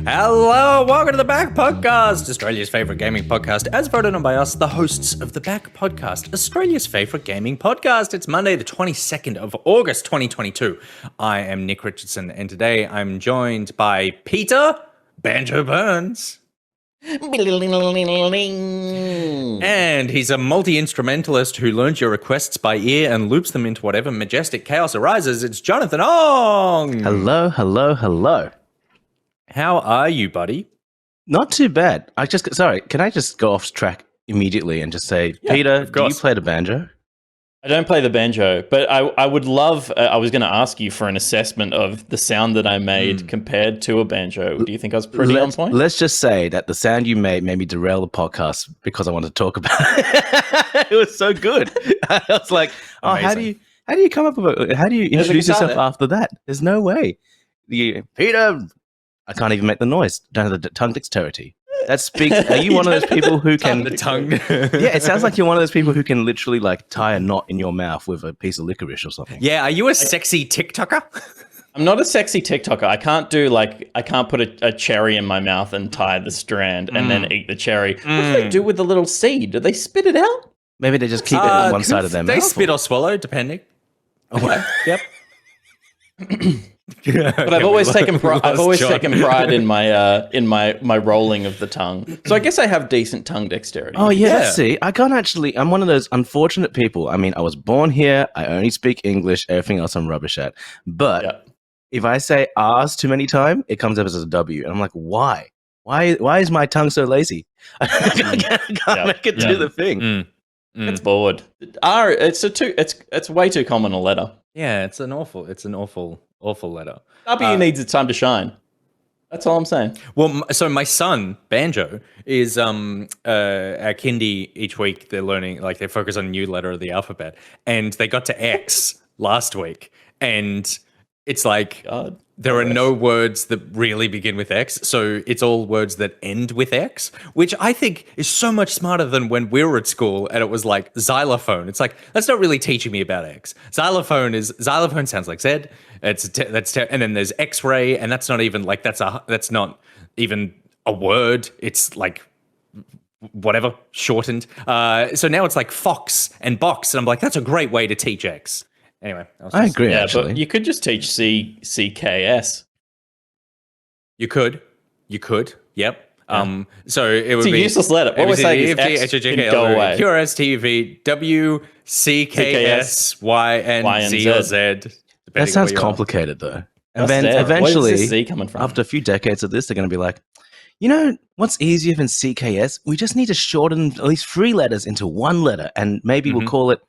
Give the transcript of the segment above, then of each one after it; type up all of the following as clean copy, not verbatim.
Hello, welcome to The Back Podcast, Australia's favourite gaming podcast, as voted on by us, the hosts of The Back Podcast, Australia's favourite gaming podcast. It's Monday, the 22nd of August, 2022. I am Nick Richardson, and today I'm joined by Peter Banjo Burns. And he's a multi-instrumentalist who learns your requests by ear and loops them into whatever majestic chaos arises. It's Jonathan Ong. Hello, hello, hello. How are you, buddy? Not too bad. Can I just go off track immediately and just say, Peter, do you play the banjo? I don't play the banjo, but I would love, I was going to ask you for an assessment of the sound that I made compared to a banjo. Do you think I was pretty on point? Let's just say that the sound you made me derail the podcast because I wanted to talk about it. It was so good. I was like, amazing. how do you come up with it? How do you introduce yourself after that? There's no way. Peter, I can't even make the noise. Don't have the tongue dexterity. That's big. Are you one of those people who can the tongue? Yeah, it sounds like you're one of those people who can literally like tie a knot in your mouth with a piece of licorice or something. Yeah, are you a sexy TikToker? I'm not a sexy TikToker. I can't put a cherry in my mouth and tie the strand and then eat the cherry. What do they do with the little seed? Do they spit it out? Maybe they just keep it on one side of their mouth. They spit or swallow, depending. Okay. Yep. But I've always taken pride in my rolling of the tongue. So I guess I have decent tongue dexterity. Oh yeah. See, I can't actually. I'm one of those unfortunate people. I mean, I was born here. I only speak English. Everything else I'm rubbish at. But if I say R's too many times, it comes up as a W, and I'm like, why? Why is my tongue so lazy? I can't make it do the thing. It's bored. R. It's way too common a letter. Yeah, it's an awful letter. W needs its time to shine. That's all I'm saying. Well, so my son, Banjo, is at kindy each week. They're learning, like they focus on a new letter of the alphabet. And they got to X last week. And it's like, there are no words that really begin with X. So it's all words that end with X, which I think is so much smarter than when we were at school and it was like xylophone. It's like, that's not really teaching me about X. Xylophone sounds like Z. And then there's X-ray, and that's not even like, that's not even a word. It's like whatever, shortened. So now it's like fox and box. And I'm like, that's a great way to teach X. Anyway, I agree. Yeah, actually, but you could just teach CKS. You could. Yep. Yeah. So it would be a useless letter. What we're saying is X can go away. QRS, TV, W, CKS, Y, and Z or Z. That sounds complicated, though. And then eventually, where's the Z coming from? After a few decades of this, they're going to be like, you know, what's easier than CKS? We just need to shorten at least 3 letters into 1 letter, and maybe we'll call it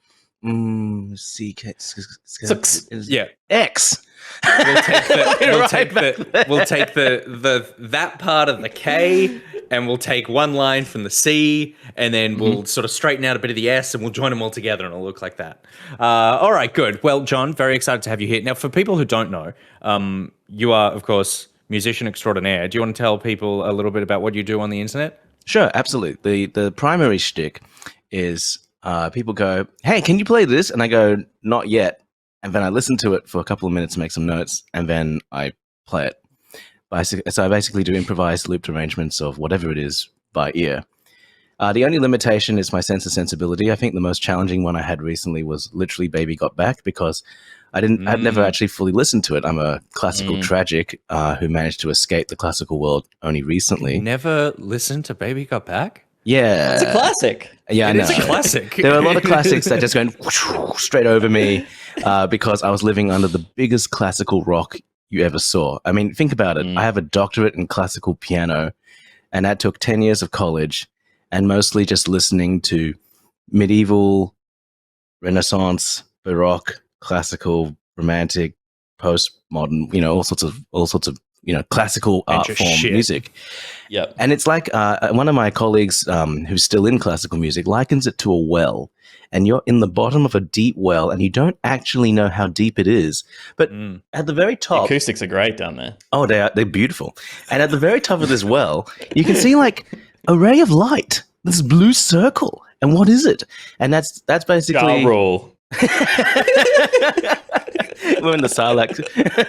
CK. Yeah, X. We'll take that part of the K, and we'll take 1 line from the C, and then we'll sort of straighten out a bit of the S, and we'll join them all together, and it'll look like that. All right, good. Well, John, very excited to have you here. Now, for people who don't know, you are, of course, musician extraordinaire. Do you want to tell people a little bit about what you do on the internet? Sure, absolutely. The primary shtick is people go, hey, can you play this? And I go, not yet. And then I listen to it for a couple of minutes, make some notes, and then I play it. So I basically do improvised looped arrangements of whatever it is by ear. The only limitation is my sense of sensibility. I think the most challenging one I had recently was literally Baby Got Back, because I'd never actually fully listened to it. I'm a classical tragic who managed to escape the classical world only recently. You never listened to Baby Got Back? Yeah. It's a classic. Yeah, it is a classic. There are a lot of classics that just went straight over me because I was living under the biggest classical rock you ever saw. I mean, think about it. I have a doctorate in classical piano, and that took 10 years of college and mostly just listening to medieval, Renaissance, Baroque, classical, romantic, postmodern, all sorts of classical art form music. Yeah. And it's like one of my colleagues who's still in classical music likens it to a well. And you're in the bottom of a deep well and you don't actually know how deep it is. But at the very top... The acoustics are great down there. Oh, they're beautiful. And at the very top of this well, you can see like a ray of light. This blue circle. And what is it? And that's basically... Ja Rule. We're in the Sarlacc.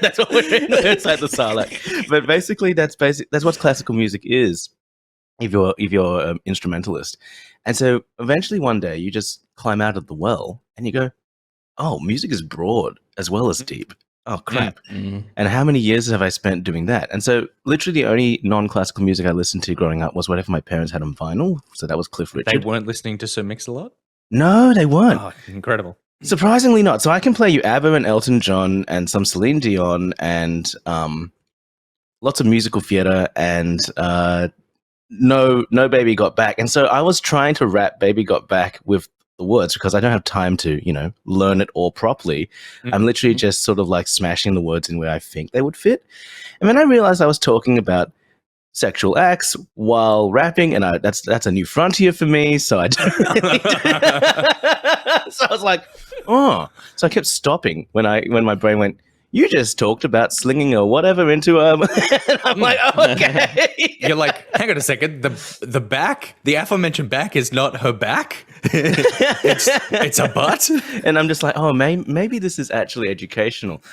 That's what we're in. We're inside the Sarlacc. But basically, that's what classical music is. If you're an instrumentalist, and so eventually one day you just climb out of the well and you go, oh, music is broad as well as deep. Oh crap! Mm. And how many years have I spent doing that? And so literally the only non-classical music I listened to growing up was whatever my parents had on vinyl. So that was Cliff They Richard. weren't listening to Sir Mix-a-Lot? No, they weren't. Oh, incredible. Surprisingly not. So I can play you ABBA and Elton John and some Celine Dion and lots of musical theatre and no Baby Got Back. And so I was trying to rap Baby Got Back with the words because I don't have time to, learn it all properly. Mm-hmm. I'm literally just sort of like smashing the words in where I think they would fit. And then I realized I was talking about sexual acts while rapping, and that's a new frontier for me. So I don't really so I was like, oh. So I kept stopping when my brain went, you just talked about slinging a whatever into and I'm like, oh, okay. You're like, hang on a second. The back, the aforementioned back is not her back. it's a butt. And I'm just like, oh, maybe this is actually educational.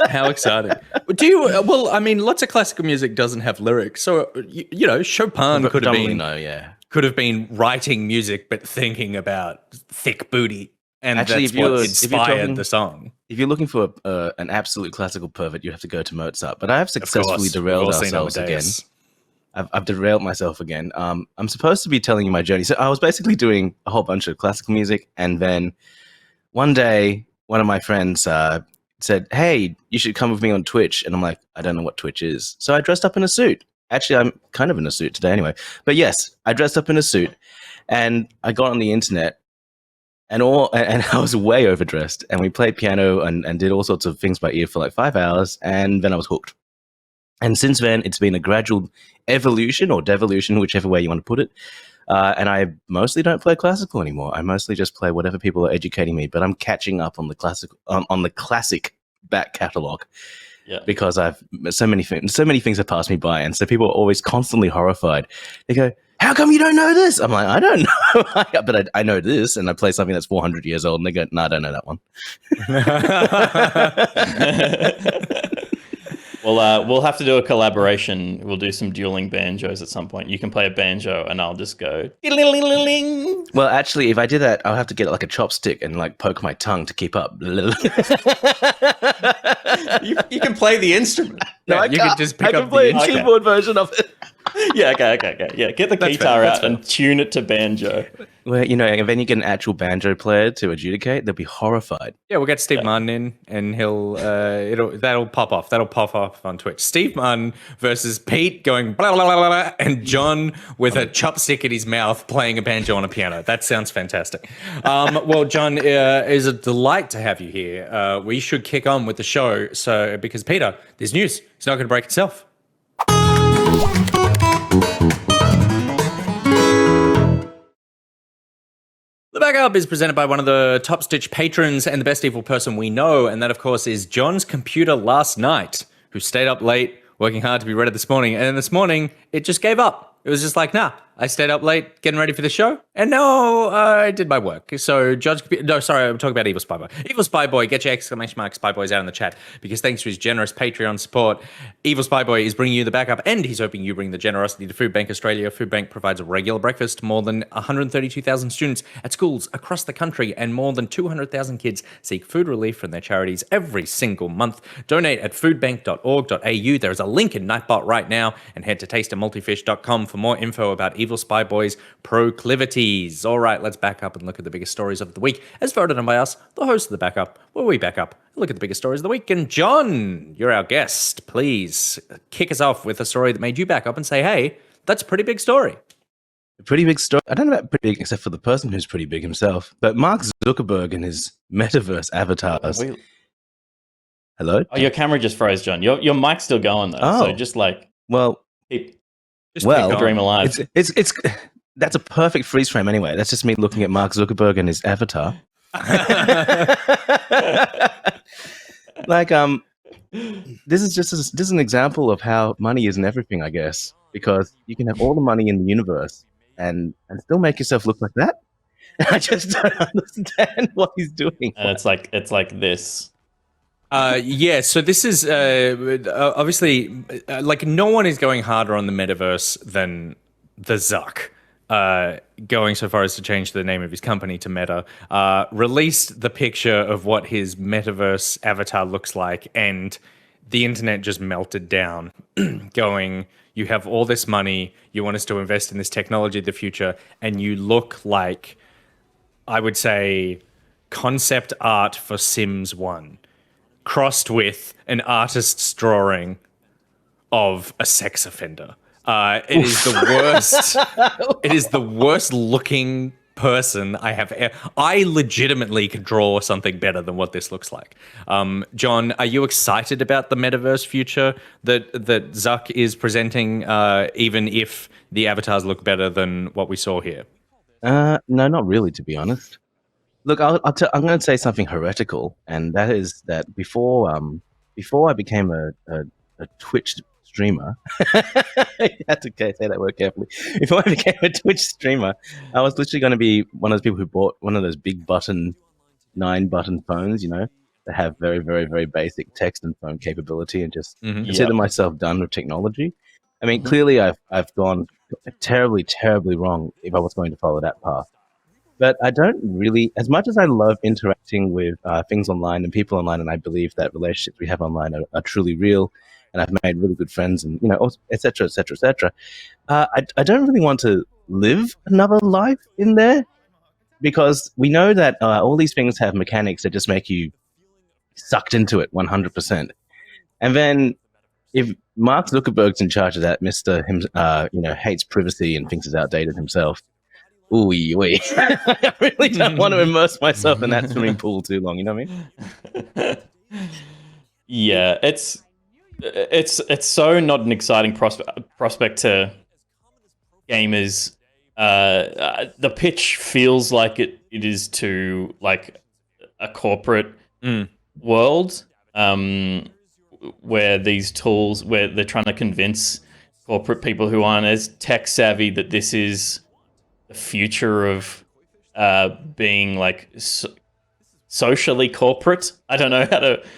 How exciting. Do you, well, I mean, lots of classical music doesn't have lyrics. So, Chopin could have been writing music, but thinking about thick booty. And actually, that's what inspired the song. If you're looking for an absolute classical pervert, you have to go to Mozart. But I have successfully derailed ourselves again. I've derailed myself again. I'm supposed to be telling you my journey. So I was basically doing a whole bunch of classical music. And then one day, one of my friends said, hey, you should come with me on Twitch. And I'm like, I don't know what Twitch is. So I dressed up in a suit. Actually, I'm kind of in a suit today anyway. But yes, I dressed up in a suit. And I got on the internet. And I was way overdressed, and we played piano and did all sorts of things by ear for like 5 hours, and then I was hooked. And since then, it's been a gradual evolution or devolution, whichever way you want to put it. And I mostly don't play classical anymore. I mostly just play whatever people are educating me. But I'm catching up on the classic back catalog. Yeah. Because so many things have passed me by, and so people are always constantly horrified. They go, how come you don't know this? I'm like, I don't know. But I know this, and I play something that's 400 years old, and they go, no, I don't know that one. Well, we'll have to do a collaboration. We'll do some dueling banjos at some point. You can play a banjo, and I'll just go. Well, actually, if I did that, I'll have to get like a chopstick and like poke my tongue to keep up. You can play the instrument. No, I you can't. can just pick I can up play the a keyboard version of it. Yeah, okay. Yeah, get the guitar out and tune it to banjo. Well, and then you get an actual banjo player to adjudicate. They'll be horrified. Yeah, we'll get Steve Martin in, and that'll pop off. That'll pop off on Twitch. Steve Martin versus Pete going blah blah blah blah, and John with a chopstick in his mouth playing a banjo on a piano. That sounds fantastic. Well, John, it's a delight to have you here. We should kick on with the show. So, because Peter, there's news. It's not going to break itself. The Backup is presented by one of the top Stitch patrons and the best evil person we know, and that, of course, is John's computer last night, who stayed up late, working hard to be ready this morning, and then this morning, it just gave up. It was just like, nah, I stayed up late getting ready for the show, and now I did my work. So I'm talking about Evil Spy Boy. Evil Spy Boy, get your exclamation mark Spy Boys out in the chat, because thanks to his generous Patreon support, Evil Spy Boy is bringing you the backup, and he's hoping you bring the generosity to Food Bank Australia. Food Bank provides a regular breakfast to more than 132,000 students at schools across the country, and more than 200,000 kids seek food relief from their charities every single month. Donate at foodbank.org.au. There is a link in Nightbot right now, and head to tasteandmultifish.com for more info about Evil Spy Boy's proclivities. All right, let's back up and look at the biggest stories of the week, as voted on by us, the host of the Backup, where we back up and look at the biggest stories of the week. And John, you're our guest. Please kick us off with a story that made you back up and say, hey, that's a pretty big story. A pretty big story. I don't know about pretty big, except for the person who's pretty big himself. But Mark Zuckerberg and his Metaverse avatars. Hello? Oh, your camera just froze, John. Your mic's still going, though. Oh. So just like... Well... keep the dream alive. It's that's a perfect freeze frame anyway. That's just me looking at Mark Zuckerberg and his avatar. Like this is an example of how money isn't everything, I guess, because you can have all the money in the universe and still make yourself look like that. I just don't understand what he's doing. And it's like this. Yeah, so this is obviously like no one is going harder on the metaverse than the Zuck. Going so far as to change the name of his company to Meta, released the picture of what his metaverse avatar looks like, and the internet just melted down, going, you have all this money, you want us to invest in this technology of the future, and you look like, I would say, concept art for Sims 1, crossed with an artist's drawing of a sex offender. It is the worst. It is the worst looking person I have ever. I legitimately could draw something better than what this looks like. John, are you excited about the metaverse future that Zuck is presenting, even if the avatars look better than what we saw here? No, not really, to be honest. Look, I'm going to say something heretical, and that is that before I became a Twitch streamer, I had to say that word carefully. Before I became a Twitch streamer, I was literally going to be one of those people who bought one of those big 9-button phones, that have very, very, very basic text and phone capability, and just consider myself done with technology. I mean, clearly I've gone terribly, terribly wrong if I was going to follow that path. But I don't really, as much as I love interacting with things online and people online, and I believe that relationships we have online are truly real, and I've made really good friends, and et cetera, et cetera, et cetera. I don't really want to live another life in there, because we know that all these things have mechanics that just make you sucked into it 100%. And then if Mark Zuckerberg's in charge of that, Mr. Hates privacy and thinks it's outdated himself, ooh, I really don't want to immerse myself in that swimming pool too long. You know what I mean? Yeah, it's so not an exciting prospect to gamers. The pitch feels like it is to like a corporate world, where these tools, where they're trying to convince corporate people who aren't as tech savvy that this is the future of being like socially corporate. I don't know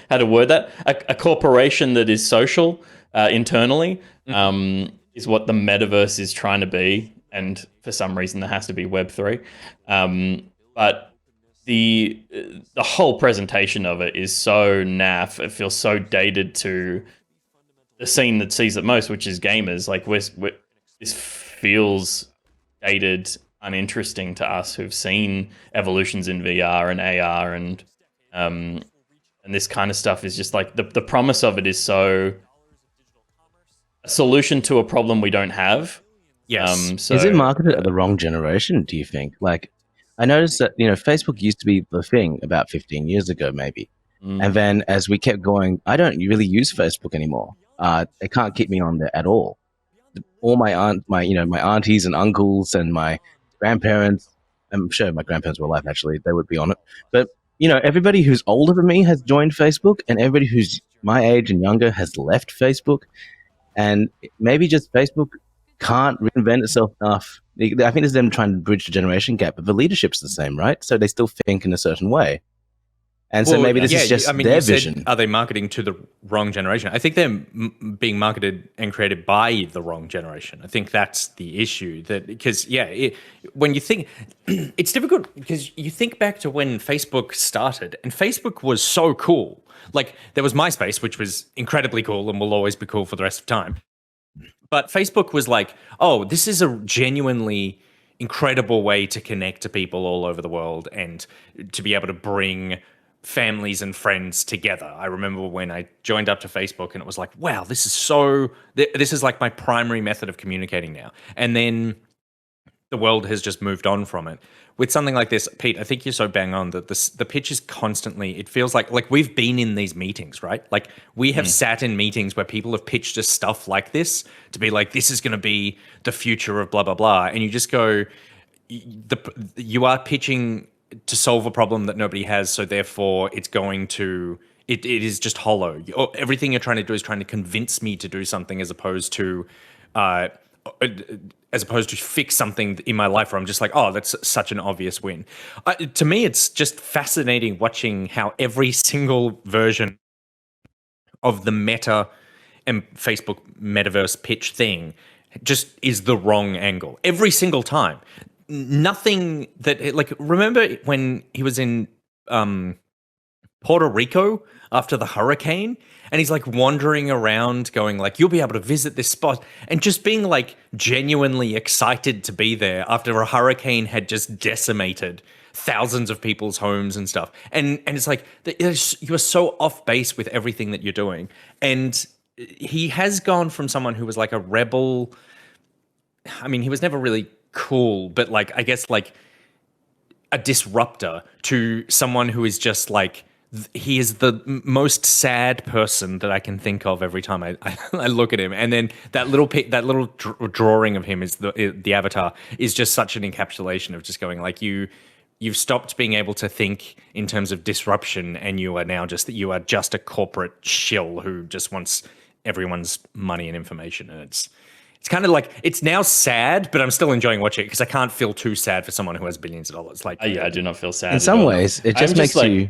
how to word that. A corporation that is social internally is what the metaverse is trying to be, and for some reason there has to be Web3. But the whole presentation of it is so naff. It feels so dated to the scene that sees it most, which is gamers. Like this feels dated, uninteresting to us who've seen evolutions in VR and AR, and this kind of stuff is just like the promise of it is so a solution to a problem we don't have. Yes. Is it marketed at the wrong generation, do you think? Like, I noticed that, Facebook used to be the thing about 15 years ago, maybe. And then as we kept going, I don't really use Facebook anymore. They can't keep me on there at all. All my aunties and uncles and my grandparents, I'm sure my grandparents were alive, actually, they would be on it. But, everybody who's older than me has joined Facebook, and everybody who's my age and younger has left Facebook. And maybe just Facebook can't reinvent itself enough. I think it's them trying to bridge the generation gap, but the leadership's the same, right? So they still think in a certain way. And so maybe this is just their vision. Are they marketing to the wrong generation? I think they're being marketed and created by the wrong generation. I think that's the issue. Because when you think, it's difficult because you think back to when Facebook started, and Facebook was so cool. Like, there was MySpace, which was incredibly cool and will always be cool for the rest of time. But Facebook was like, oh, this is a genuinely incredible way to connect to people all over the world and to be able to bring families and friends together. I remember when I joined up to Facebook and it was like, wow, this is like my primary method of communicating now. And then the world has just moved on from it. With something like this, Pete, I think you're so bang on that the pitch is constantly, it feels like we've been in these meetings, right? Like, we have sat in meetings where people have pitched us stuff like this to be like, this is going to be the future of blah, blah, blah. And you just go, you are pitching to solve a problem that nobody has, so therefore it's going to, it is just hollow. Everything you're trying to do is trying to convince me to do something, as opposed to as opposed to fix something in my life where I'm just like, oh, that's such an obvious win. To me, it's just fascinating watching how every single version of the Meta and Facebook Metaverse pitch thing just is the wrong angle every single time. Nothing that, like, remember when he was in Puerto Rico after the hurricane, and he's like wandering around going like, you'll be able to visit this spot, and just being like genuinely excited to be there after a hurricane had just decimated thousands of people's homes and stuff. And it's like, you're so off base with everything that you're doing. And he has gone from someone who was like a rebel. I mean, he was never really cool, but like, I guess like a disruptor, to someone who is just like, he is the most sad person that I can think of every time I look at him. And then that little drawing of him is the avatar is just such an encapsulation of just going like, you've stopped being able to think in terms of disruption, and you are just a corporate shill who just wants everyone's money and information. And it's kind of like, it's now sad, but I'm still enjoying watching it because I can't feel too sad for someone who has billions of dollars. Like, yeah, I do not feel sad. In some ways, it just makes you.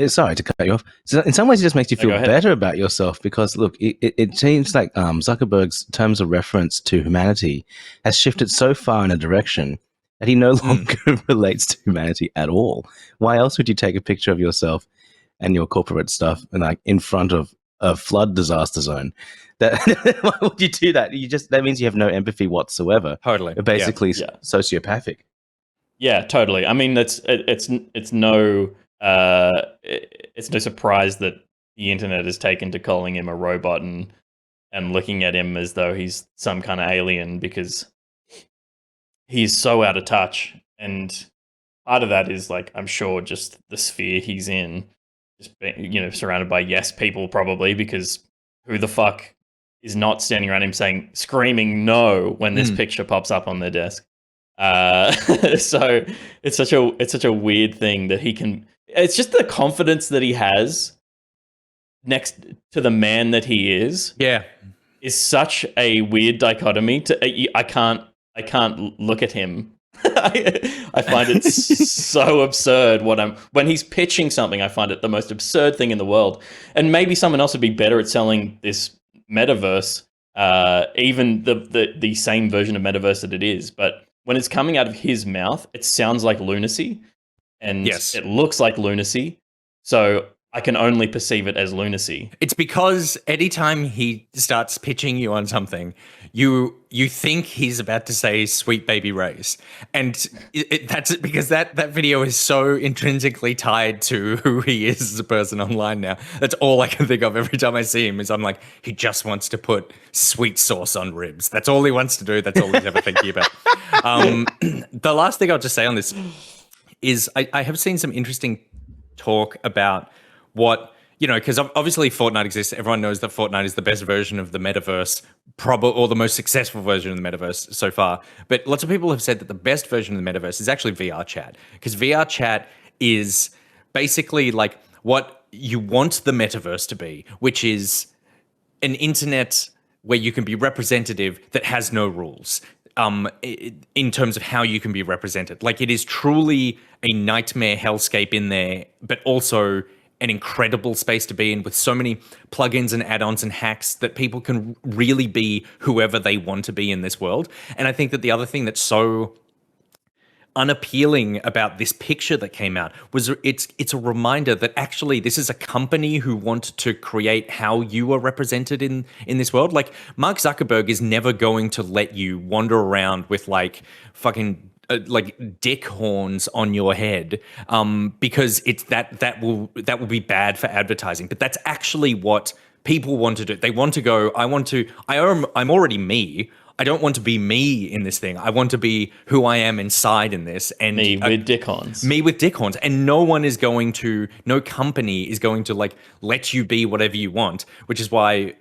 Sorry to cut you off. So in some ways, it just makes you feel better about yourself because, look, it seems like Zuckerberg's terms of reference to humanity has shifted so far in a direction that he no longer relates to humanity at all. Why else would you take a picture of yourself and your corporate stuff and like in front of a flood disaster zone? Why would you do that? That means you have no empathy whatsoever. Totally. You're basically sociopathic. Yeah, totally. I mean, it's no surprise that the internet has taken to calling him a robot and looking at him as though he's some kind of alien, because he's so out of touch. And part of that is like, I'm sure just the sphere he's in, just being, surrounded by yes people probably, because who the fuck is not standing around him screaming no when this picture pops up on their desk. So it's such a weird thing that he can. It's just the confidence that he has next to the man that he is. Yeah, is such a weird dichotomy. I can't look at him. I find it so absurd when he's pitching something. I find it the most absurd thing in the world. And maybe someone else would be better at selling this metaverse, even the same version of metaverse that it is. But when it's coming out of his mouth, it sounds like lunacy, and it looks like lunacy. So I can only perceive it as lunacy. It's because anytime he starts pitching you on something, you think he's about to say "Sweet Baby Ray's," and that's because that video is so intrinsically tied to who he is as a person online now. That's all I can think of every time I see him. Is I'm like, he just wants to put sweet sauce on ribs. That's all he wants to do. That's all he's ever thinking about. The last thing I'll just say on this is I have seen some interesting talk about what, because obviously Fortnite exists. Everyone knows that Fortnite is the best version of the metaverse, or the most successful version of the metaverse so far. But lots of people have said that the best version of the metaverse is actually VR chat, because VR chat is basically like what you want the metaverse to be, which is an internet where you can be representative that has no rules. In terms of how you can be represented. Like, it is truly a nightmare hellscape in there, but also an incredible space to be in, with so many plugins and add-ons and hacks that people can really be whoever they want to be in this world. And I think that the other thing that's so unappealing about this picture that came out was it's a reminder that actually this is a company who want to create how you are represented in this world. Like, Mark Zuckerberg is never going to let you wander around with like fucking like dick horns on your head, because it's that will be bad for advertising. But that's actually what people want to do. They want to go, I'm already me. I don't want to be me in this thing. I want to be who I am inside in this. And me with dick horns. Me with dick horns. And no company is going to like let you be whatever you want, which is why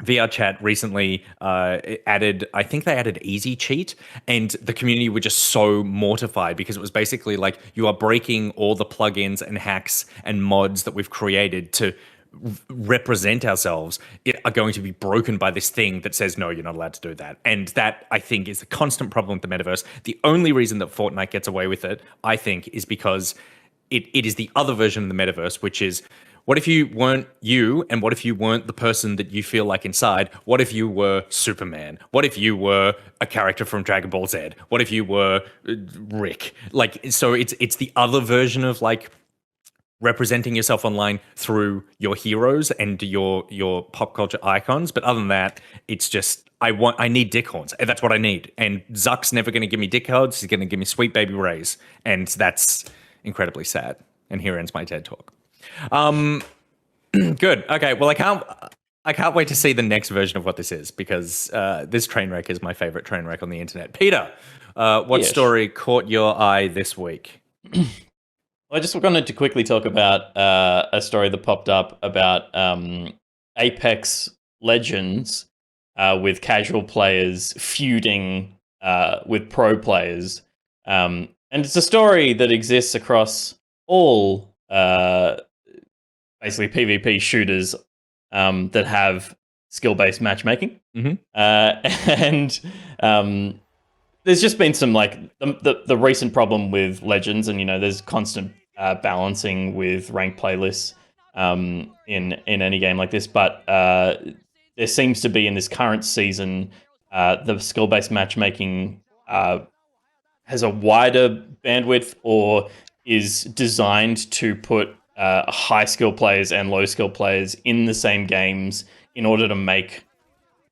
VR chat recently added easy cheat, and the community were just so mortified because it was basically like, you are breaking all the plugins and hacks and mods that we've created to represent ourselves are going to be broken by this thing that says, no, you're not allowed to do that. And that, I think, is a constant problem with the metaverse. The only reason that Fortnite gets away with it, I think, is because it is the other version of the metaverse, which is, what if you weren't you, and what if you weren't the person that you feel like inside? What if you were Superman? What if you were a character from Dragon Ball Z? What if you were Rick? Like, so it's the other version of like representing yourself online through your heroes and your pop culture icons. But other than that, it's just I need dick horns. And that's what I need. And Zuck's never going to give me dick horns. He's going to give me sweet baby rays, and that's incredibly sad. And here ends my TED talk. Good. Okay. Well, I can't wait to see the next version of what this is, because this train wreck is my favorite train wreck on the internet. Peter, what story caught your eye this week? I just wanted to quickly talk about a story that popped up about Apex Legends with casual players feuding with pro players. And it's a story that exists across all basically PvP shooters that have skill-based matchmaking. Mm-hmm. And there's just been some, like, the recent problem with Legends, and, you know, there's constant balancing with ranked playlists in any game like this, but there seems to be, in this current season, the skill-based matchmaking has a wider bandwidth, or is designed to put high skill players and low skill players in the same games in order to make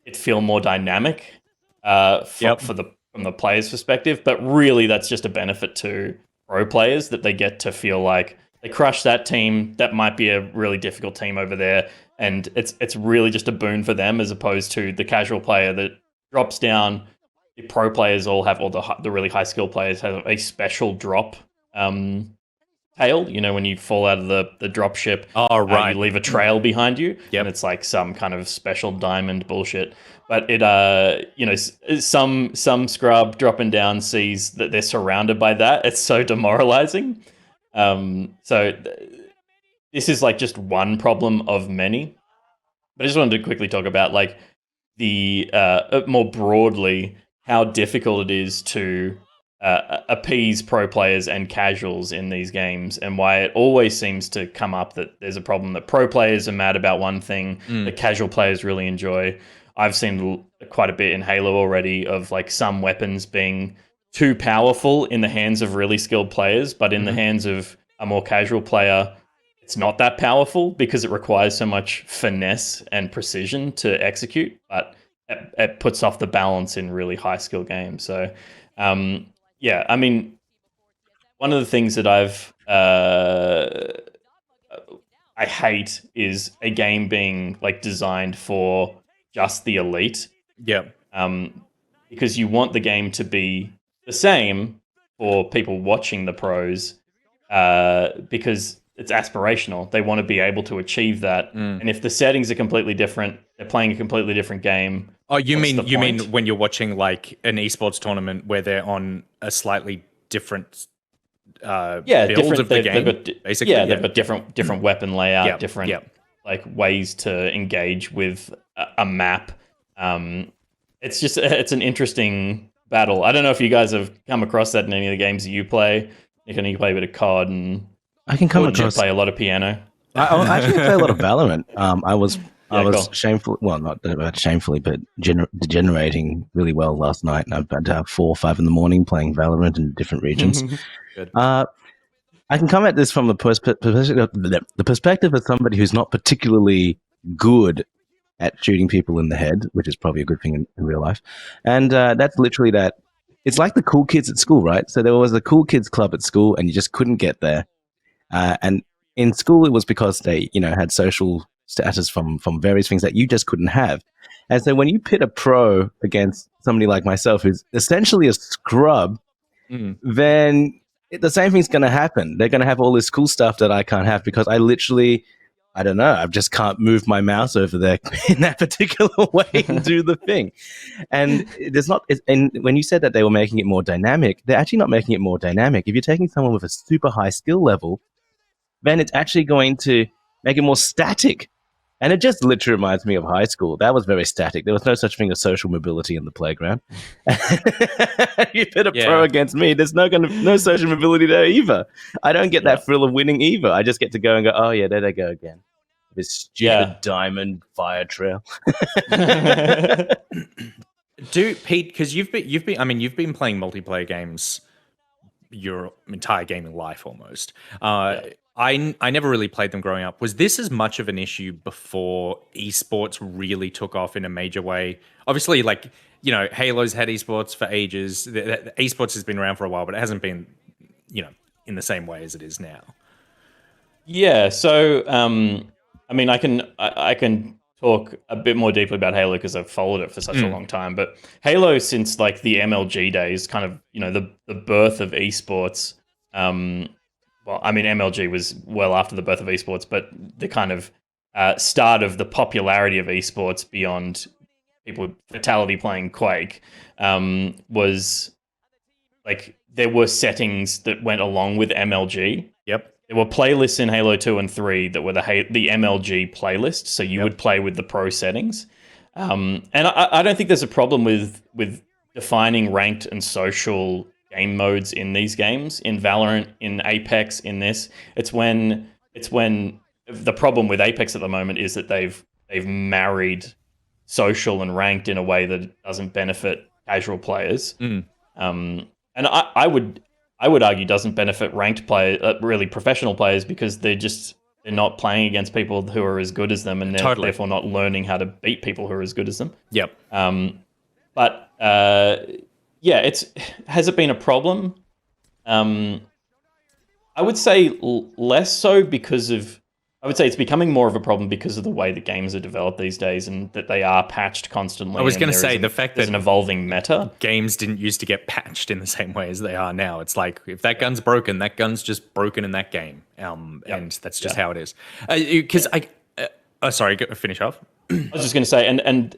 it feel more dynamic from the player's perspective. But really, that's just a benefit to pro players, that they get to feel like they crush that team that might be a really difficult team over there, and it's really just a boon for them, as opposed to the casual player that drops down. The pro players all have, all the really high skill players have a special drop tail. You know, when you fall out of the drop ship, you leave a trail behind you, and it's like some kind of special diamond bullshit. But it, you know, some scrub dropping down sees that they're surrounded by that. It's so demoralizing. So this is like just one problem of many. But I just wanted to quickly talk about, like, the more broadly, how difficult it is to appease pro players and casuals in these games, and why it always seems to come up that there's a problem that pro players are mad about one thing that casual players really enjoy. I've seen quite a bit in Halo already of, like, some weapons being too powerful in the hands of really skilled players, but in the hands of a more casual player, it's not that powerful because it requires so much finesse and precision to execute, but it puts off the balance in really high skill games. So, yeah, I mean, one of the things that I hate is a game being, like, designed for just the elite. Yeah. Because you want the game to be the same for people watching the pros, because it's aspirational. They want to be able to achieve that. And if the settings are completely different, they're playing a completely different game. Oh, you mean when you're watching, like, an esports tournament where they're on a slightly different build of the game, basically? Yeah, they've got different weapon layout, different like ways to engage with a map. It's an interesting battle. I don't know if you guys have come across that in any of the games that you play. You can play a bit of COD, and I can come across. Play a lot of piano. I actually play a lot of Valorant. I was cool. shamefully, well, not shamefully, but degenerating really well last night. And I've been to 4 or 5 in the morning playing Valorant in different regions. Good. I can come at this from the perspective of somebody who's not particularly good at shooting people in the head, which is probably a good thing in real life. And that's literally that. It's like the cool kids at school, right? So there was a cool kids club at school, and you just couldn't get there. And in school, it was because they, had social status from various things that you just couldn't have. And so when you pit a pro against somebody like myself, who's essentially a scrub, then the same thing's going to happen. They're going to have all this cool stuff that I can't have because I don't know, I just can't move my mouse over there in that particular way and do the thing. And and when you said that they were making it more dynamic, they're actually not making it more dynamic. If you're taking someone with a super high skill level, then it's actually going to make it more static. And it just literally reminds me of high school. That was very static. There was no such thing as social mobility in the playground. You put a pro against me. There's no social mobility there either. I don't get that thrill of winning either. I just get to go and go, oh yeah, there they go again. This stupid diamond fire trail. Pete, because you've been playing multiplayer games your entire gaming life almost. I never really played them growing up. Was this as much of an issue before esports really took off in a major way? Obviously, like, you know, Halo's had esports for ages. The esports has been around for a while, but it hasn't been, you know, in the same way as it is now. Yeah. So, I mean, I can talk a bit more deeply about Halo because I've followed it for such a long time. But Halo, since like the MLG days, kind of, you know, the birth of esports. Well, I mean, MLG was well after the birth of esports, but the kind of start of the popularity of esports beyond people with fatality playing Quake was like there were settings that went along with MLG. Yep. There were playlists in Halo 2 and 3 that were the MLG playlist, so you would play with the pro settings. And I don't think there's a problem with defining ranked and social game modes in these games, in Valorant, in Apex, in this. It's when the problem with Apex at the moment is that they've married social and ranked in a way that doesn't benefit casual players. And I would argue doesn't benefit ranked really professional players, because they're not playing against people who are as good as them, and they're therefore not learning how to beat people who are as good as them. Yep. Yeah, has it been a problem? I would say less so, I would say it's becoming more of a problem because of the way the games are developed these days, and that they are patched constantly. I was going to say the fact that there's an evolving meta. Games didn't used to get patched in the same way as they are now. It's like, if that gun's broken, that gun's just broken in that game, and that's just how it is. Because sorry, finish off. I was just going to say, and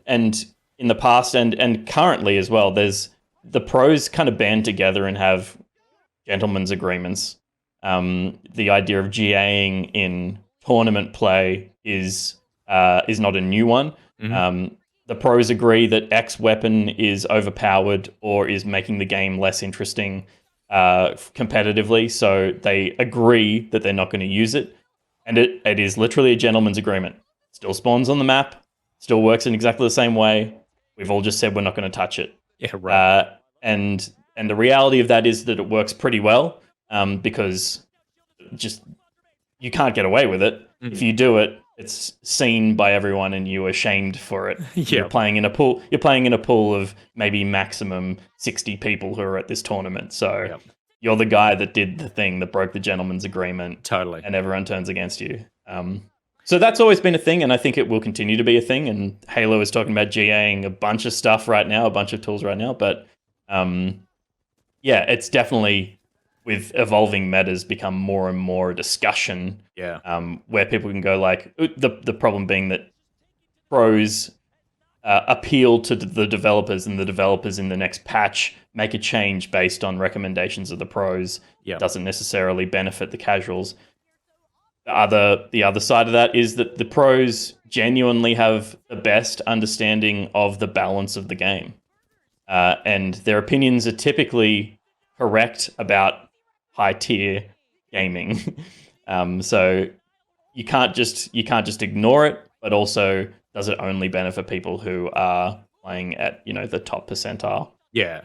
in the past and currently as well, there's the pros kind of band together and have gentlemen's agreements. The idea of GAing in tournament play is not a new one. The pros agree that X weapon is overpowered or is making the game less interesting competitively, so they agree that they're not going to use it. And it is literally a gentleman's agreement. Still spawns on the map, still works in exactly the same way. We've all just said we're not going to touch it. Yeah, right. And the reality of that is that it works pretty well, because just you can't get away with it. If you do it, it's seen by everyone, and you're ashamed for it. You're playing in a pool. You're playing in a pool of maybe maximum 60 people who are at this tournament. So you're the guy that did the thing that broke the gentleman's agreement. Totally. And everyone turns against you. So that's always been a thing, and I think it will continue to be a thing. And Halo is talking about GAing a bunch of stuff right now, a bunch of tools right now. But it's definitely, with evolving metas, become more and more a discussion. Where people can go like, the problem being that pros appeal to the developers, and the developers in the next patch make a change based on recommendations of the pros. Doesn't necessarily benefit the casuals. The other side of that is that the pros genuinely have the best understanding of the balance of the game, and their opinions are typically correct about high tier gaming. So you can't just ignore it, but also, does it only benefit people who are playing at, you know, the top percentile?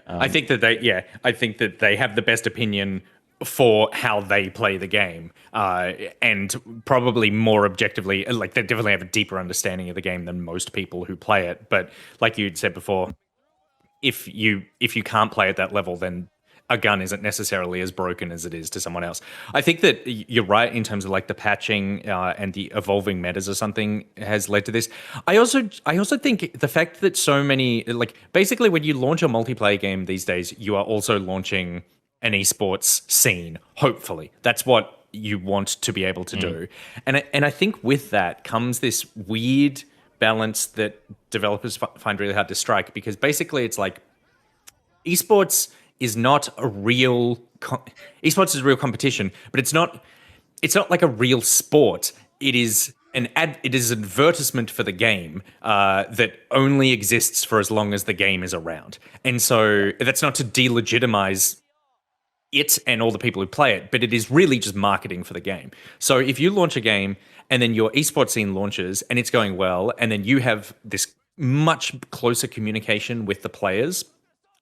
I think that they have the best opinion for how they play the game, and probably more objectively, like, they definitely have a deeper understanding of the game than most people who play it. But like you'd said before, if you can't play at that level, then a gun isn't necessarily as broken as it is to someone else. I think that you're right in terms of like the patching and the evolving metas or something has led to this. I also think the fact that so many, like, basically when you launch a multiplayer game these days, you are also launching an esports scene. Hopefully, that's what you want to be able to do. And I think with that comes this weird balance that developers find really hard to strike, because basically it's like esports is not a real esports is real competition, but it's not like a real sport. it is it is an advertisement for the game that only exists for as long as the game is around. And so that's not to delegitimize it and all the people who play it, but it is really just marketing for the game. So if you launch a game and then your esports scene launches and it's going well, and then you have this much closer communication with the players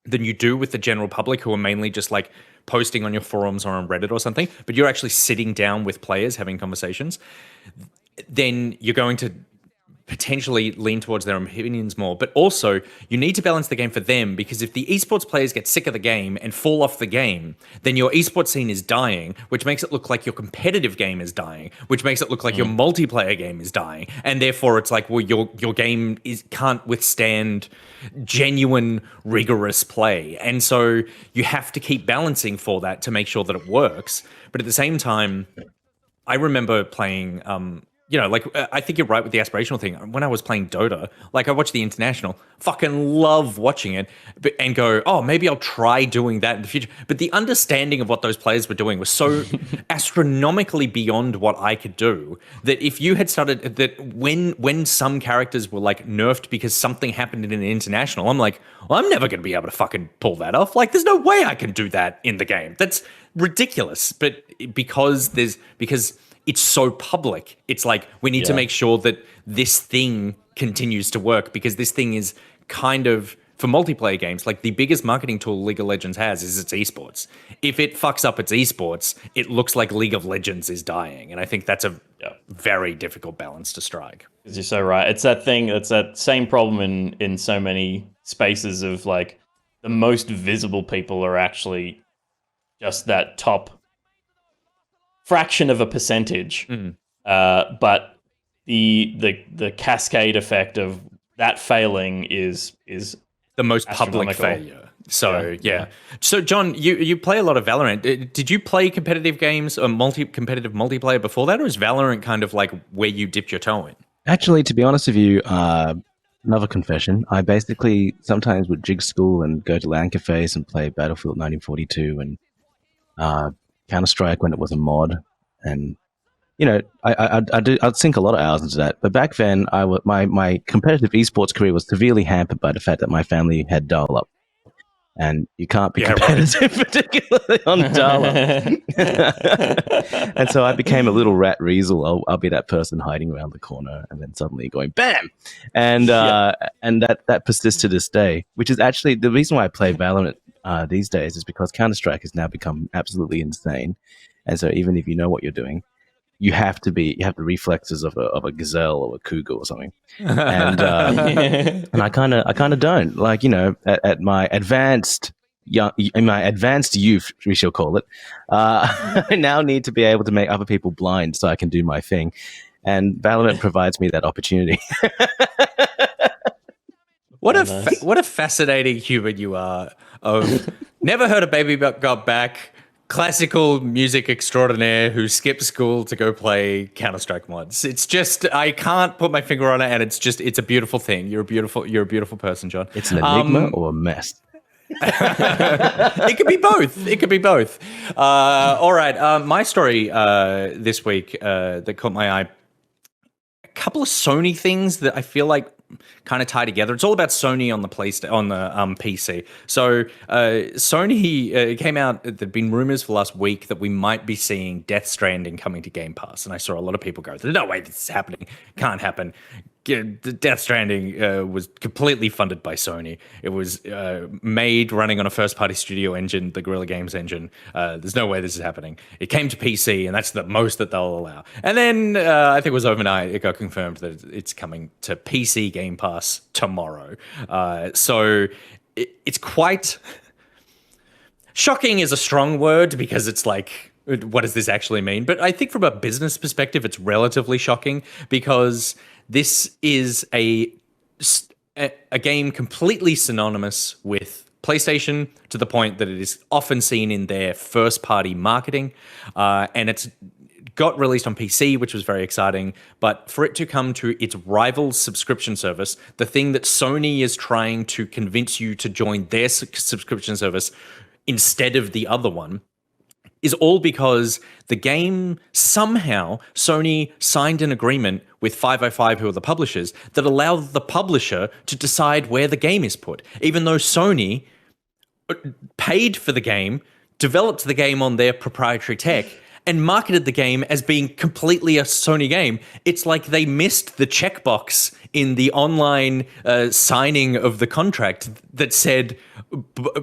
than you do with the general public, who are mainly just like posting on your forums or on Reddit or something, but you're actually sitting down with players having conversations, then you're going to potentially lean towards their opinions more. But also, you need to balance the game for them, because if the esports players get sick of the game and fall off the game, then your esports scene is dying, which makes it look like your competitive game is dying, which makes it look like your multiplayer game is dying. And therefore, it's like, well, your game can't withstand genuine, rigorous play. And so you have to keep balancing for that to make sure that it works. But at the same time, I remember playing, like, I think you're right with the aspirational thing. When I was playing Dota, like, I watched the International, fucking love watching it, and go, oh, maybe I'll try doing that in the future. But the understanding of what those players were doing was so astronomically beyond what I could do, that if you had started, that when some characters were like nerfed because something happened in an International, I'm like, well, I'm never going to be able to fucking pull that off. Like, there's no way I can do that in the game. That's ridiculous. But because it's so public, it's like, we need to make sure that this thing continues to work, because this thing is kind of, for multiplayer games, like, the biggest marketing tool League of Legends has is its esports. If it fucks up its esports, it looks like League of Legends is dying. And I think that's a very difficult balance to strike. You're so right. It's that thing, it's that same problem in so many spaces of, like, the most visible people are actually just that top fraction of a percentage, but the cascade effect of that failing is the most public failure. So yeah. So John, you play a lot of Valorant. Did you play competitive games or competitive multiplayer before that, or is Valorant kind of like where you dipped your toe in? Actually, to be honest with you, another confession. I basically sometimes would jig school and go to LAN cafes and play Battlefield 1942 and Counter-Strike when it was a mod. And, I'd sink a lot of hours into that. But back then, my competitive esports career was severely hampered by the fact that my family had dial-up. And you can't be competitive, particularly on dial-up. And so I became a little rat weasel. I'll be that person hiding around the corner and then suddenly going bam, and that persists to this day. Which is actually the reason why I play Valorant these days, is because Counter-Strike has now become absolutely insane. And so even if you know what you're doing, you have the reflexes of a gazelle or a cougar or something. And and I kind of don't, like, at my advanced youth, we shall call it. I now need to be able to make other people blind so I can do my thing, and Valorant provides me that opportunity. What a fascinating human you are. Never heard a baby got back. Classical music extraordinaire who skipped school to go play Counter-Strike mods. It's just, I can't put my finger on it, and it's a beautiful thing. You're a beautiful person, John. It's an enigma or a mess. It could be both. It could be both. All right. My story this week that caught my eye. A couple of Sony things that I feel like kind of tie together. It's all about Sony on the PC. So Sony came out. There'd been rumors for last week that we might be seeing Death Stranding coming to Game Pass, and I saw a lot of people go, "No way, this is happening. Can't happen." The Death Stranding was completely funded by Sony. It was made running on a first-party studio engine, the Guerrilla Games engine. There's no way this is happening. It came to PC, and that's the most that they'll allow. And then I think it was overnight, it got confirmed that it's coming to PC Game Pass tomorrow. So it's quite... shocking is a strong word, because it's like, what does this actually mean? But I think from a business perspective, it's relatively shocking, because this is a game completely synonymous with PlayStation, to the point that it is often seen in their first-party marketing, and it's got released on PC, which was very exciting. But for it to come to its rival subscription service, the thing that Sony is trying to convince you to join their subscription service instead of the other one, is all because the game somehow Sony signed an agreement with 505, who are the publishers, that allow the publisher to decide where the game is put, even though Sony paid for the game, developed the game on their proprietary tech, and marketed the game as being completely a Sony game. It's like they missed the checkbox in the online signing of the contract that said,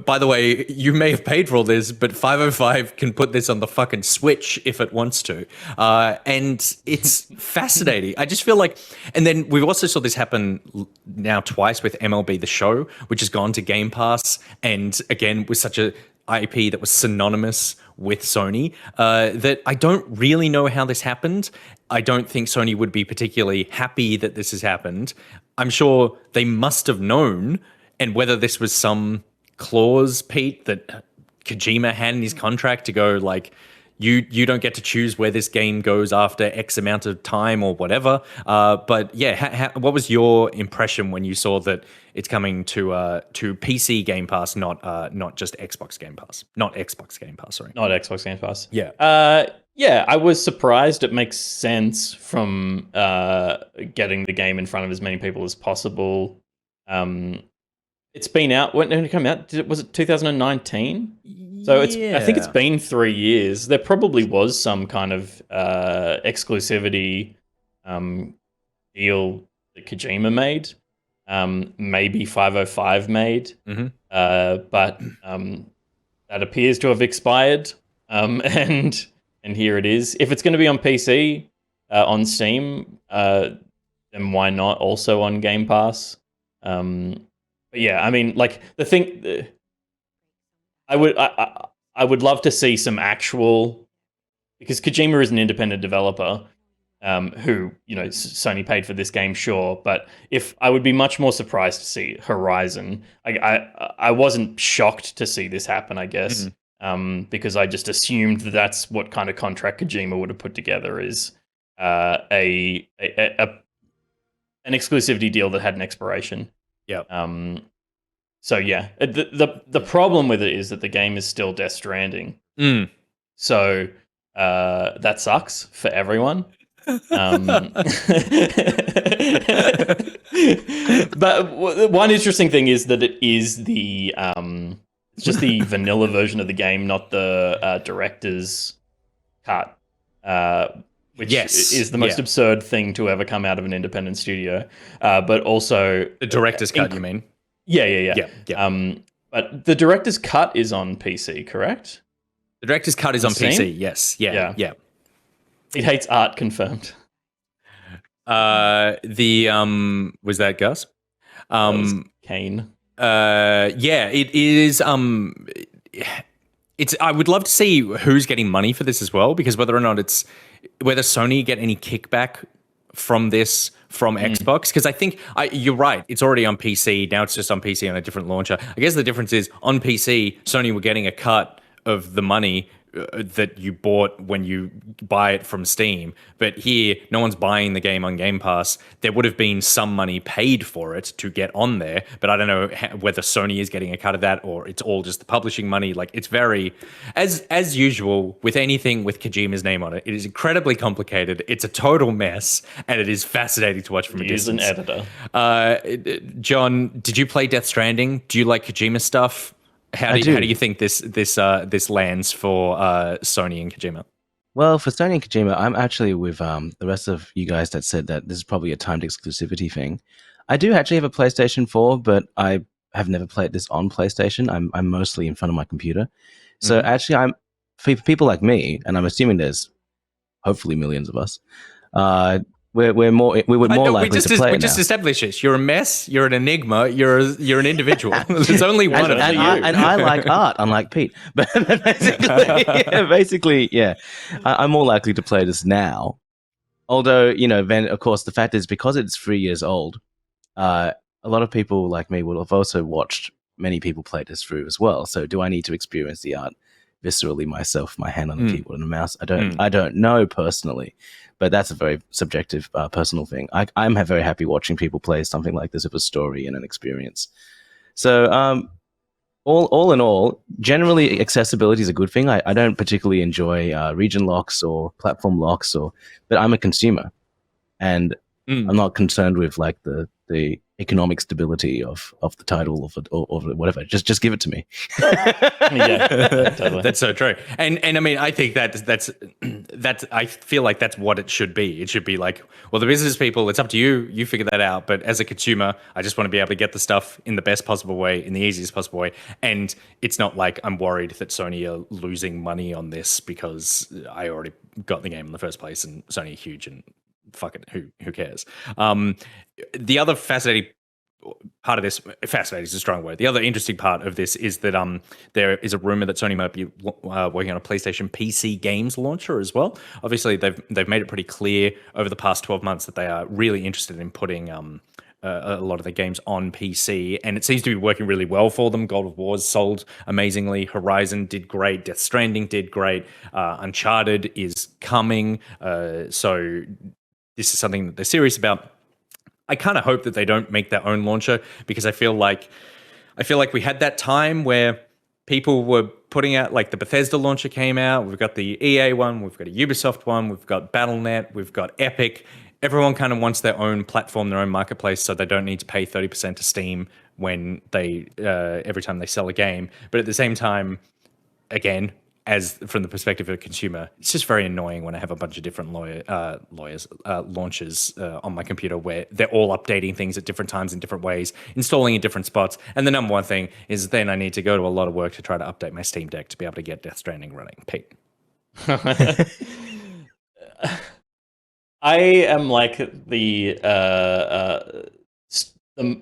by the way, you may have paid for all this, but 505 can put this on the fucking Switch if it wants to. And it's fascinating. I just feel like, and then we also saw this happen now twice with MLB The Show, which has gone to Game Pass, and again, was such a IP that was synonymous with Sony, that I don't really know how this happened. I don't think Sony would be particularly happy that this has happened. I'm sure they must have known, and whether this was some clause, Pete, that Kojima had in his contract to go like, you don't get to choose where this game goes after X amount of time or whatever. But yeah, what was your impression when you saw that it's coming to PC Game Pass, not just Xbox Game Pass, not Xbox Game Pass, sorry, not Xbox Game Pass. Yeah. Yeah, I was surprised. It makes sense from getting the game in front of as many people as possible. It's been out. When did it come out? Was it 2019? So I think it's been 3 years. There probably was some kind of exclusivity deal that Kojima made. Maybe 505 made. Mm-hmm. But that appears to have expired. And here it is. If it's going to be on PC, on Steam, then why not also on Game Pass? But yeah, I mean, like the thing, I would love to see some actual, because Kojima is an independent developer, who, you know, Sony paid for this game, sure, but if I would be much more surprised to see Horizon. I wasn't shocked to see this happen, I guess, because I just assumed that that's what kind of contract Kojima would have put together, is an exclusivity deal that had an expiration. Yeah. So yeah, the problem with it is that the game is still Death Stranding. So that sucks for everyone. But one interesting thing is that it is the it's just the vanilla version of the game, not the director's cut. Which is the most absurd thing to ever come out of an independent studio. But also the director's cut, you mean? Yeah. But the director's cut is on PC, correct? The director's cut is on PC. Yes. Yeah. It hates art, confirmed. Was that Gus? That was Kane. Yeah, it is. It's. I would love to see who's getting money for this as well, because whether Sony get any kickback from this from Xbox, because I think you're right. It's already on PC now. It's just on PC on a different launcher. I guess the difference is on PC, Sony were getting a cut of the money that you bought when you buy it from Steam, but here no one's buying the game on Game Pass. There would have been some money paid for it to get on there, but I don't know whether Sony is getting a cut of that or it's all just the publishing money. Like, it's very, as usual with anything with Kojima's name on it, it is incredibly complicated. It's a total mess, and it is fascinating to watch from a distance. He is an editor. John, did you play Death Stranding? Do you like Kojima stuff? How do you think this lands for Sony and Kojima? Well, for Sony and Kojima, I'm actually with the rest of you guys that said that this is probably a timed exclusivity thing. I do actually have a PlayStation 4, but I have never played this on PlayStation. I'm mostly in front of my computer. So actually, for people like me, and I'm assuming there's hopefully millions of us, we would more likely to play. We just established this. You're a mess. You're an enigma. You're an individual. There's only one of you. And I like art, unlike Pete. But basically, I'm more likely to play this now. Although, then of course the fact is, because it's 3 years old, a lot of people like me will have also watched many people play this through as well. So, do I need to experience the art viscerally myself, my hand on the keyboard and the mouse? I don't know personally. But that's a very subjective, personal thing. I'm very happy watching people play something like this with a story and an experience. So, all in all, generally accessibility is a good thing. I don't particularly enjoy region locks or platform locks, but I'm a consumer, and I'm not concerned with like the economic stability of the title or whatever. Just give it to me. Totally. That's so true. And I mean, I think that's I feel like that's what it should be. It should be like, well, the business people, it's up to you. You figure that out. But as a consumer, I just want to be able to get the stuff in the best possible way, in the easiest possible way. And it's not like I'm worried that Sony are losing money on this because I already got the game in the first place, and Sony are huge and fuck it, who cares? The other fascinating part of this, fascinating is a strong word. The other interesting part of this is that there is a rumor that Sony might be working on a PlayStation PC games launcher as well. Obviously, they've made it pretty clear over the past 12 months that they are really interested in putting a lot of the games on PC, and it seems to be working really well for them. God of War sold amazingly. Horizon did great. Death Stranding did great. Uncharted is coming. So this is something that they're serious about. I kind of hope that they don't make their own launcher, because I feel like we had that time where people were putting out, like the Bethesda launcher came out. We've got the EA one. We've got a Ubisoft one. We've got Battle.net. We've got Epic. Everyone kind of wants their own platform, their own marketplace, so they don't need to pay 30% to Steam when they every time they sell a game. But at the same time, again, as from the perspective of a consumer, it's just very annoying when I have a bunch of different launchers on my computer where they're all updating things at different times in different ways, installing in different spots. And the number one thing is then I need to go to a lot of work to try to update my Steam Deck to be able to get Death Stranding running. Pete. I am like the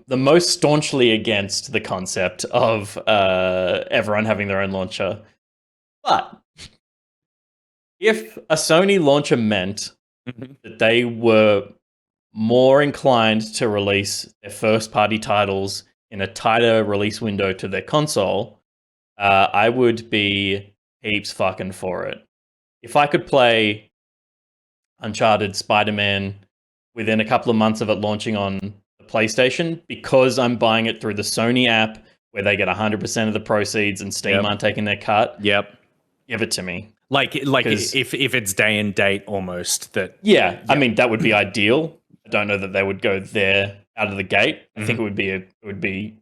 most staunchly against the concept of everyone having their own launcher. But if a Sony launcher meant that they were more inclined to release their first-party titles in a tighter release window to their console, I would be heaps fucking for it. If I could play Uncharted, Spider-Man within a couple of months of it launching on the PlayStation, because I'm buying it through the Sony app where they get 100% of the proceeds and Steam aren't taking their cut. Yep. Give it to me. Like if it's day and date almost that. Yeah, I mean that would be ideal. I don't know that they would go there out of the gate. I think it would be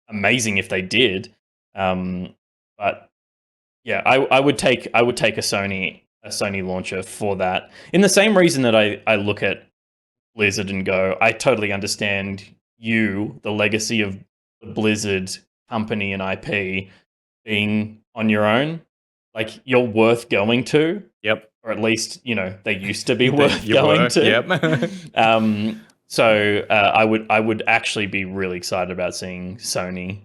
amazing if they did. But yeah, I would take a Sony launcher for that. In the same reason that I look at Blizzard and go, I totally understand the legacy of the Blizzard company and IP being on your own. Like, you're worth going to. Yep. Or at least, they used to be worth going to. Yep. So I would actually be really excited about seeing Sony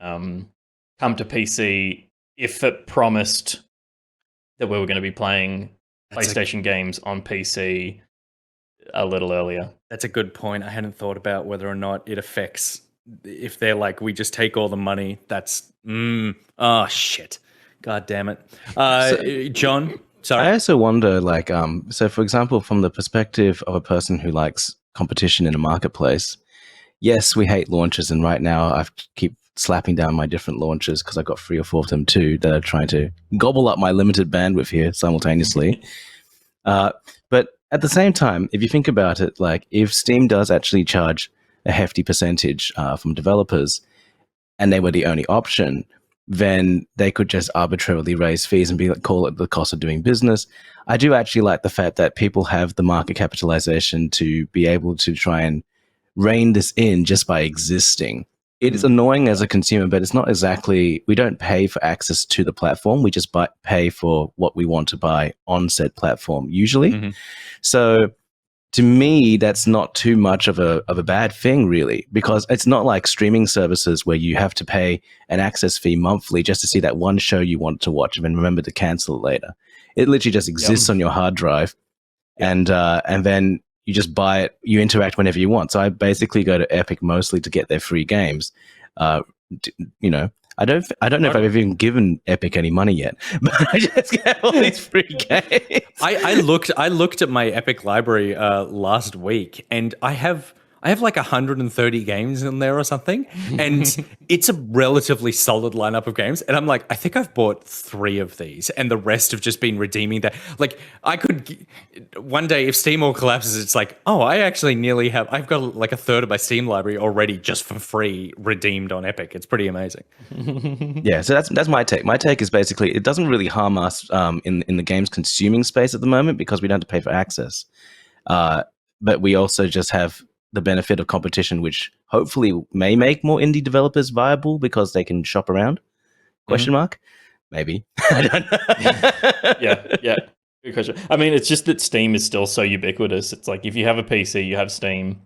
come to PC if it promised that we were going to be playing PlayStation games on PC a little earlier. That's a good point. I hadn't thought about whether or not it affects, if they're like, we just take all the money. That's oh shit. God damn it. John, sorry. I also wonder, like, so for example, from the perspective of a person who likes competition in a marketplace, yes, we hate launchers, and right now I keep slapping down my different launchers because I've got 3 or 4 of them too that are trying to gobble up my limited bandwidth here simultaneously. But at the same time, if you think about it, like, if Steam does actually charge a hefty percentage from developers and they were the only option, then they could just arbitrarily raise fees and call it the cost of doing business. I do actually like the fact that people have the market capitalization to be able to try and rein this in just by existing. It is annoying as a consumer, but it's not exactly, we don't pay for access to the platform. We just pay for what we want to buy on said platform usually. So to me, that's not too much of a bad thing, really, because it's not like streaming services where you have to pay an access fee monthly just to see that one show you want to watch and then remember to cancel it later. It literally just exists on your hard drive, and then you just buy it. You interact whenever you want. So I basically go to Epic mostly to get their free games. I don't know if I've even given Epic any money yet, but I just get all these free games. I looked at my Epic library last week, and I have I have like 130 games in there or something, and it's a relatively solid lineup of games. And I'm like, I think I've bought 3 of these, and the rest have just been redeeming that. Like, I could one day, if Steam all collapses, it's like, oh, I actually nearly have. I've got like a third of my Steam library already just for free redeemed on Epic. It's pretty amazing. Yeah, so that's my take. My take is basically it doesn't really harm us in the game's consuming space at the moment because we don't have to pay for access. But we also just have the benefit of competition, which hopefully may make more indie developers viable because they can shop around. Question mark? Maybe. I don't know. Yeah. Good question. I mean, it's just that Steam is still so ubiquitous. It's like if you have a PC, you have Steam,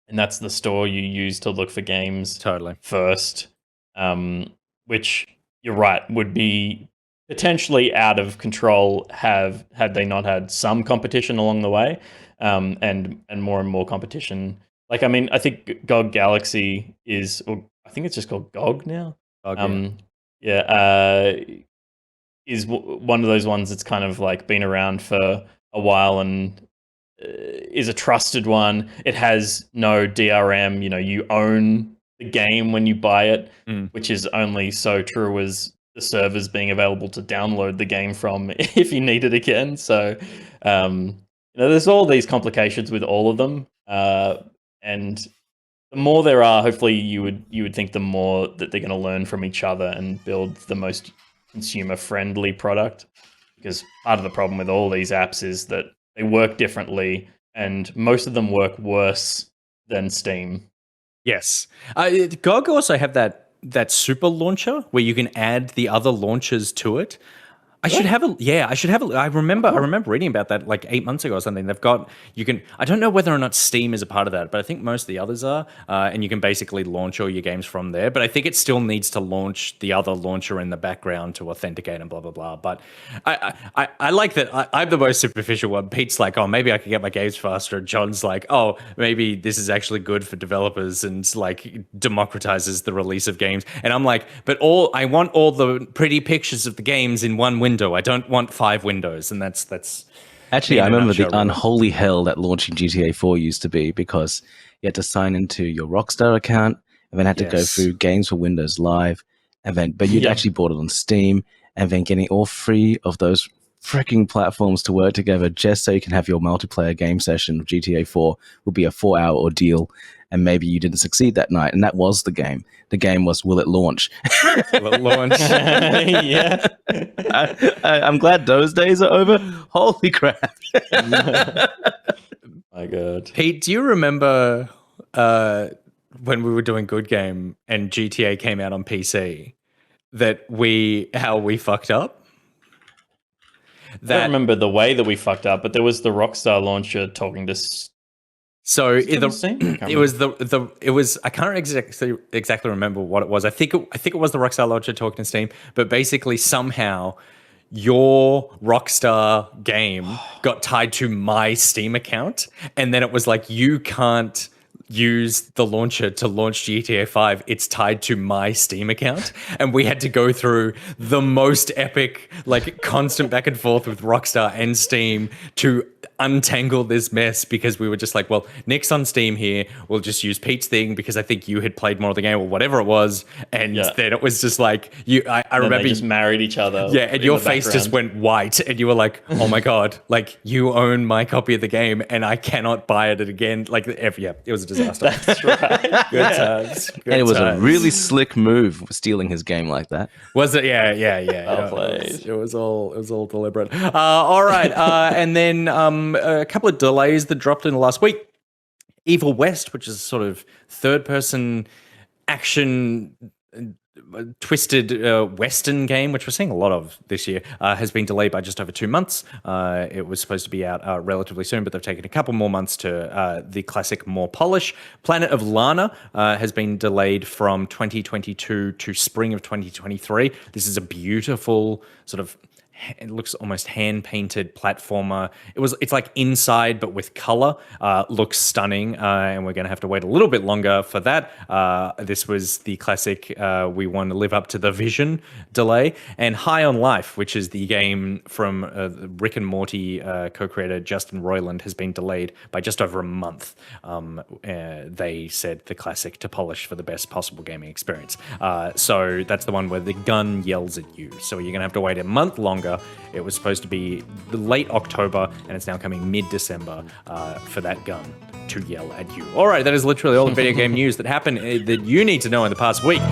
and that's the store you use to look for games Totally. first, which you're right would be potentially out of control had they not had some competition along the way, and more competition. Like, I mean, I think GOG Galaxy is, or I think it's just called GOG now. Is one of those ones that's kind of like been around for a while and is a trusted one. It has no DRM. You know, you own the game when you buy it, which is only so true as the servers being available to download the game from if you need it again. So, there's all these complications with all of them, and the more there are, hopefully you would think the more that they're going to learn from each other and build the most consumer-friendly product. Because part of the problem with all these apps is that they work differently, and most of them work worse than Steam. Yes. GOG also have that super launcher where you can add the other launchers to it. I should have I remember reading about that like 8 months ago or something. I don't know whether or not Steam is a part of that, but I think most of the others are, and you can basically launch all your games from there. But I think it still needs to launch the other launcher in the background to authenticate and blah, blah, blah. But I like that. I'm the most superficial one. Pete's like, oh, maybe I can get my games faster. John's like, oh, maybe this is actually good for developers and like democratizes the release of games. And I'm like, but I want all the pretty pictures of the games in one window. I don't want 5 windows, and that's actually, I remember the unholy hell that launching GTA 4 used to be, because you had to sign into your Rockstar account and then had to go through Games for Windows Live, but you'd actually bought it on Steam, and then getting all 3 of those freaking platforms to work together just so you can have your multiplayer game session of GTA 4 would be a 4-hour ordeal. And maybe you didn't succeed that night, and that was the game. The game was, will it launch? Will it launch? Yeah. I'm glad those days are over. Holy crap. My God. Pete, do you remember when we were doing Good Game and GTA came out on PC, how we fucked up? I don't remember the way that we fucked up, but there was the Rockstar launcher talking to... So it was I can't exactly remember what it was. I think it was the Rockstar launcher talking to Steam, but basically somehow your Rockstar game got tied to my Steam account, and then it was like, you can't use the launcher to launch GTA 5. It's tied to my Steam account, and we had to go through the most epic, like, constant back and forth with Rockstar and Steam to untangle this mess, because we were just like, well, Nick's on Steam here, we'll just use Pete's thing because I think you had played more of the game or whatever it was, and then it was just like, I remember they just married each other. Yeah, and your face just went white, and you were like, oh my God, like, you own my copy of the game and I cannot buy it again. Like, it was a disaster. That's right. Good times. And it was a really slick move stealing his game like that. Was it? Yeah. Well played. It was all deliberate. All right, and then a couple of delays that dropped in the last week. Evil West, which is a sort of third-person action twisted Western game, which we're seeing a lot of this year, has been delayed by just over 2 months. It was supposed to be out relatively soon, but they've taken a couple more months to the classic more polish. Planet of Lana has been delayed from 2022 to spring of 2023. This is a beautiful sort of it looks almost hand-painted platformer. It's like Inside but with color. Looks stunning, and we're going to have to wait a little bit longer for that. This was the classic we want to live up to the vision delay. And High on Life, which is the game from Rick and Morty co-creator Justin Roiland, has been delayed by just over a month. They said the classic to polish for the best possible gaming experience. So that's the one where the gun yells at you. So you're going to have to wait a month longer. It was supposed to be late October, and it's now coming mid-December for that gun to yell at you. All right, that is literally all the video game news that happened that you need to know in the past week.